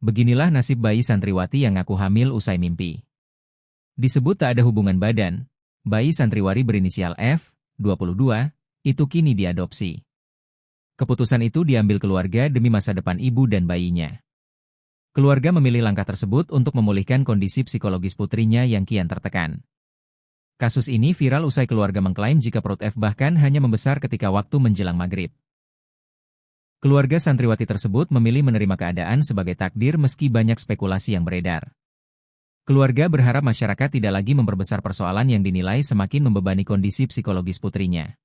Beginilah nasib bayi santriwati yang ngaku hamil usai mimpi. Disebut tak ada hubungan badan, bayi santriwati berinisial F, 22, itu kini diadopsi. Keputusan itu diambil keluarga demi masa depan ibu dan bayinya. Keluarga memilih langkah tersebut untuk memulihkan kondisi psikologis putrinya yang kian tertekan. Kasus ini viral usai keluarga mengklaim jika perut F bahkan hanya membesar ketika waktu menjelang maghrib. Keluarga santriwati tersebut memilih menerima keadaan sebagai takdir meski banyak spekulasi yang beredar. Keluarga berharap masyarakat tidak lagi memperbesar persoalan yang dinilai semakin membebani kondisi psikologis putrinya.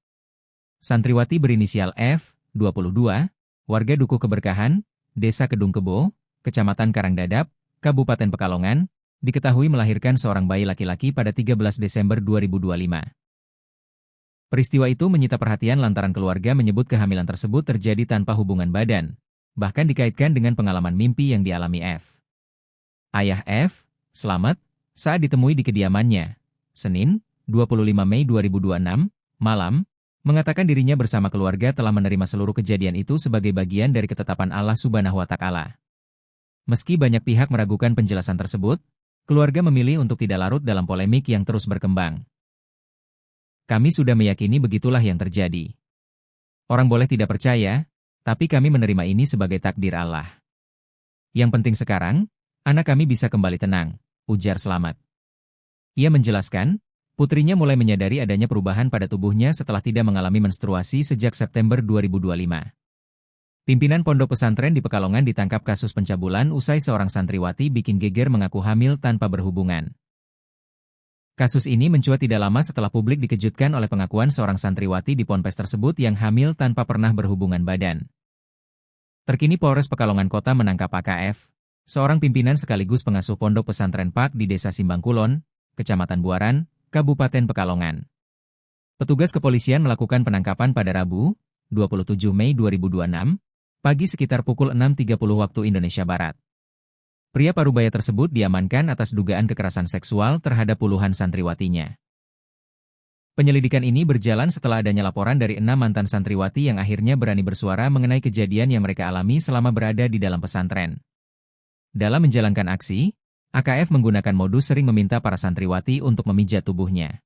Santriwati berinisial F, 22, warga Dukuh Keberkahan, Desa Kedung Kebo, Kecamatan Karangdadap, Kabupaten Pekalongan, diketahui melahirkan seorang bayi laki-laki pada 13 Desember 2025. Peristiwa itu menyita perhatian lantaran keluarga menyebut kehamilan tersebut terjadi tanpa hubungan badan, bahkan dikaitkan dengan pengalaman mimpi yang dialami F. Ayah F, Slamet, saat ditemui di kediamannya, Senin, 25 Mei 2026, malam, mengatakan dirinya bersama keluarga telah menerima seluruh kejadian itu sebagai bagian dari ketetapan Allah Subhanahu wa Ta'ala. Meski banyak pihak meragukan penjelasan tersebut, keluarga memilih untuk tidak larut dalam polemik yang terus berkembang. Kami sudah meyakini begitulah yang terjadi. Orang boleh tidak percaya, tapi kami menerima ini sebagai takdir Allah. Yang penting sekarang, anak kami bisa kembali tenang, ujar Slamet. Ia menjelaskan, putrinya mulai menyadari adanya perubahan pada tubuhnya setelah tidak mengalami menstruasi sejak September 2025. Pimpinan pondok pesantren di Pekalongan ditangkap kasus pencabulan usai seorang santriwati bikin geger mengaku hamil tanpa berhubungan. Kasus ini mencuat tidak lama setelah publik dikejutkan oleh pengakuan seorang santriwati di ponpes tersebut yang hamil tanpa pernah berhubungan badan. Terkini Polres Pekalongan Kota menangkap AKF, seorang pimpinan sekaligus pengasuh pondok pesantren Pak di Desa Simbangkulon, Kecamatan Buaran, Kabupaten Pekalongan. Petugas kepolisian melakukan penangkapan pada Rabu, 27 Mei 2026, pagi sekitar pukul 6.30 waktu Indonesia Barat. Pria parubaya tersebut diamankan atas dugaan kekerasan seksual terhadap puluhan santriwatinya. Penyelidikan ini berjalan setelah adanya laporan dari 6 mantan santriwati yang akhirnya berani bersuara mengenai kejadian yang mereka alami selama berada di dalam pesantren. Dalam menjalankan aksi, AKF menggunakan modus sering meminta para santriwati untuk memijat tubuhnya.